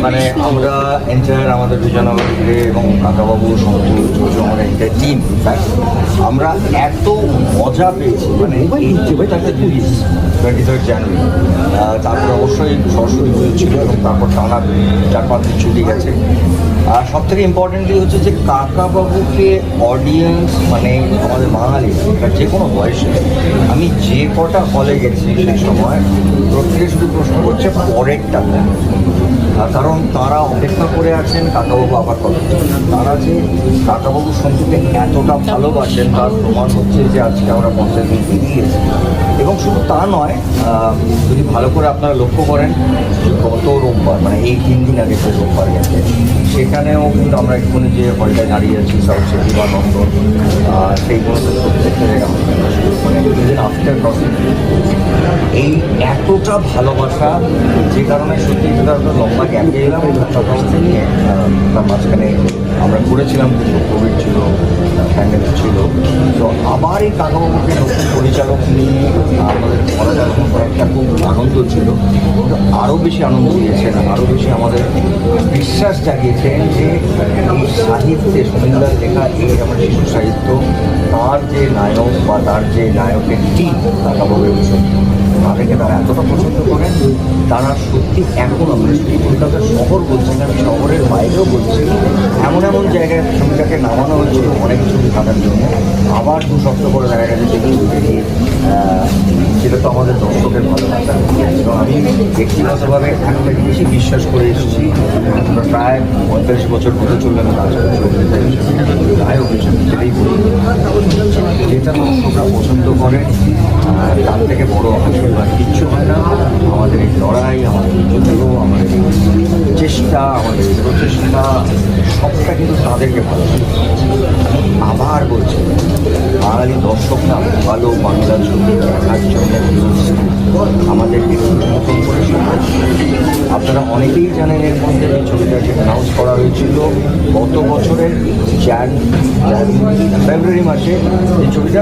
মানে আমরা এন্টায়ার আমাদের বিজয়নগর ঘিরে এবং কাকাবাবু সন্তোষ আমাদের এন্টায়ার টিম আমরা এত মজা পেয়েছি। মানে এই যেটাকে 23 জানুয়ারি, তারপরে অবশ্যই সরস্বতী পুজো ছিল এবং তারপর টানা 4-5 দিন ছুটি গেছে। আর সব থেকে ইম্পর্টেন্টলি হচ্ছে যে কাকাবাবুকে অডিয়েন্স মানে আমাদের বাঙালি যে কোনো বয়সে আমি যে কটা হলে গেছি সেই সময় প্রত্যেকে শুধু প্রশ্ন করছে পরেরটা, কারণ তারা অপেক্ষা করে আছেন কাকাবাবু আবার কত। তারা যে কাকাবাবু সন্তুকে এতটা ভালোবাসেন তার প্রমাণ হচ্ছে যে আজকে আমরা 50 দিন পেরিয়ে গেছি। এবং শুধু তা নয়, যদি ভালো করে আপনারা লক্ষ্য করেন গত রোববার মানে এই 3 দিন আগে যে রোববার গেছে সেখানেও কিন্তু আমরা এক্ষুনি যে হলটায় দাঁড়িয়ে আছি সাউথ সিটি বা লন্ডন, সেইগুলোতে প্রত্যেকটা জায়গা মানে ইভেন আফটার ক্রসিং এই এতটা ভালোবাসা যে কারণে সত্যি আমরা লম্বা ক্যাম্পে এলাম নিয়ে তার মাঝখানে আমরা ঘুরেছিলাম, কিন্তু কোভিড ছিল, প্যান্ডেমিক ছিল। তো আবার এই কাকাবাবুকে নতুন পরিচালক নিয়ে আমাদের পড়াশোনা করা একটা খুব আনন্দ ছিল। কিন্তু আরও বেশি আনন্দ দিয়েছেন, আরও বেশি আমাদের বিশ্বাস জাগিয়েছেন যে এই সাহিত্যে সুনীলদার লেখা এই আমার শিশু সাহিত্য তার যে নায়ক বা তার যে নায়কের টিম কাকাবাবুর তাদেরকে তারা এতটা পছন্দ করেন। তারা সত্যি এখন আমরা শুধু কলকাতার শহর বলছি না, আমি শহরের বাইরেও বলছি, এমন এমন জায়গায় ছবিটাকে নামানো হয়েছিল অনেক ছবি কাটার জন্য। আবার 2 সপ্তাহ পরে দেখা গেছে যে ছবিটি সেটা তো আমাদের দর্শকের ভালোবাসা। এবং আমি ব্যক্তিগতভাবে একটা বেশি বিশ্বাস করে এসেছি, আমরা প্রায় 45 বছর হতে চললে আমি কাজ করছি অভিনেতা হিসেবে, গায়ক হিসেবে, সেটাই বলি যেটা দর্শকরা পছন্দ করে তার থেকে বড় আশীর্বাদ কিচ্ছু হয় না। আমাদের এই লড়াই, আমাদের যুদ্ধ, আমাদের চেষ্টা, আমাদের প্রচেষ্টা সবটা কিন্তু তাদেরকে ভালো লাগে। আবার বলছি বাঙালি দর্শকরা ভালো বাংলা ছবি দেখার জন্য আমাদেরকে নতুন করে আপনারা অনেকেই জানেন এর মধ্যে এই ছবিটাকে অ্যানাউন্স করা হয়েছিল গত বছরের ফেব্রুয়ারি মাসে। এই ছবিটা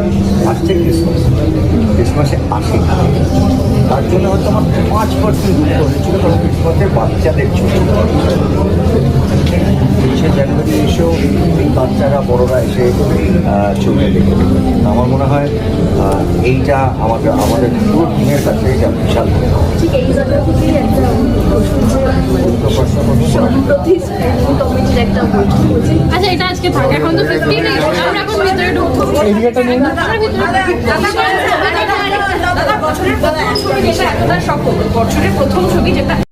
আসছে ক্রিসমাসে আসে, তার জন্য হয়তো আমার 5% দুঃখ হয়েছিল, কারণ ক্রিসমাসের বাচ্চাদের ছবি 23 জানুয়ারি এসেও এই বাচ্চারা বড়রা এসে ছবি দেখে। আমার মনে হয় এইটা আমাদের পুরো টিমের কাছে এটা বিশাল। আচ্ছা, এটা আজকে থাকে এখন তো 15 আমরা এখন ভিতরে ঢুকবো। এরিয়াটা নেই না বছরের প্রথম ছবি যেটা এতটা সফল, বছরের প্রথম ছবি যেটা